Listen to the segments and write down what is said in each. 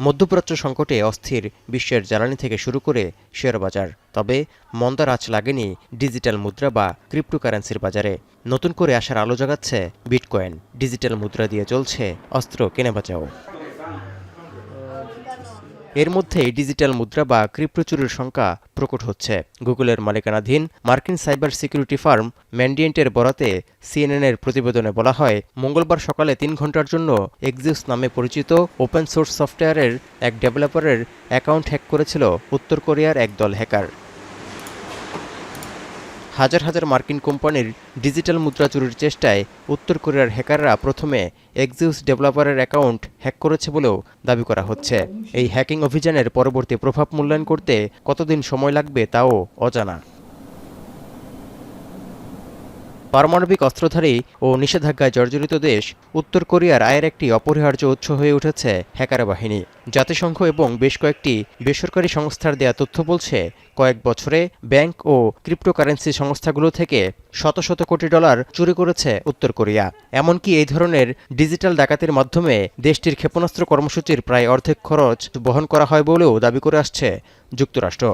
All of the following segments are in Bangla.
মধ্যপ্রাচ্য সংকটে অস্থির বিশ্বের জ্বালানি থেকে শুরু করে শেয়ার বাজার। তবে মন্দার আঁচ লাগেনি ডিজিটাল মুদ্রা বা ক্রিপ্টোকারেন্সির বাজারে। নতুন করে আসার আলো জাগাচ্ছে বিটকয়েন। ডিজিটাল মুদ্রা দিয়ে চলছে অস্ত্র কেনাবেচাও। এর মধ্যেই ডিজিটাল মুদ্রা বা ক্রিপ্টো চুরির সংখ্যা প্রকট হচ্ছে। গুগলের মালিকানাধীন মার্কিন সাইবার সিকিউরিটি ফার্ম ম্যান্ডিয়েন্টের বরাতে সিএনএনের প্রতিবেদনে বলা হয়, মঙ্গলবার সকালে ৩ ঘন্টার জন্য এক্সিউস নামে পরিচিত ওপেন সোর্স সফটওয়্যারের এক ডেভেলপারের অ্যাকাউন্ট হ্যাক করেছিল উত্তর কোরিয়ার একদল হ্যাকার। হাজার হাজার মার্কিন কোম্পানির ডিজিটাল মুদ্রা চুরির চেষ্টায় উত্তর কোরিয়ার হ্যাকাররা প্রথমে এক্সিউস ডেভেলপারের অ্যাকাউন্ট হ্যাক করেছে বলেও দাবি করা হচ্ছে। এই হ্যাকিং অভিযানের পরবর্তী প্রভাব মূল্যায়ন করতে কতদিন সময় লাগবে তাও অজানা। পারমাণবিক অস্ত্রধারী ও নিষেধাজ্ঞায় জর্জরিত দেশ উত্তর কোরিয়ার আয়ের একটি অপরিহার্য উৎস হয়ে উঠেছে হ্যাকার বাহিনী। জাতিসংঘ এবং বেশ কয়েকটি বেসরকারি সংস্থার দেয়া তথ্য বলছে, কয়েক বছরে ব্যাংক ও ক্রিপ্টোকারেন্সি সংস্থাগুলো থেকে শত শত কোটি ডলার চুরি করেছে উত্তর কোরিয়া। এমনকি এই ধরনের ডিজিটাল ডাকাতির মাধ্যমে দেশটির ক্ষেপণাস্ত্র কর্মসূচির প্রায় অর্ধেক খরচ বহন করা হয় বলেও দাবি করে আসছে যুক্তরাষ্ট্র।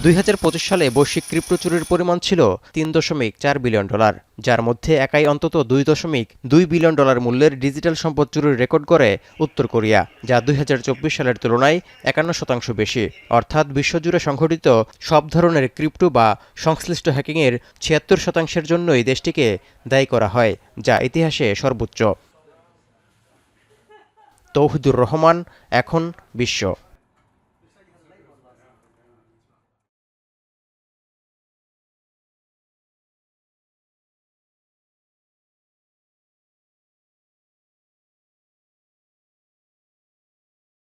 ২০২৫ সালে বৈশ্বিক ক্রিপ্টো চুরির পরিমাণ ছিল $৩.৪ বিলিয়ন, যার মধ্যে একাই অন্তত $2.2 বিলিয়ন মূল্যের ডিজিটাল সম্পদ চুরির রেকর্ড করে উত্তর কোরিয়া, যা ২০২৪ সালের তুলনায় ৫১% বেশি। অর্থাৎ বিশ্বজুড়ে সংঘটিত সব ধরনের ক্রিপ্টো বা সংশ্লিষ্ট হ্যাকিংয়ের ৭৬% জন্যই দেশটিকে দায়ী করা হয়, যা ইতিহাসে সর্বোচ্চ। তৌহিদুর রহমান, এখন বিশ্ব।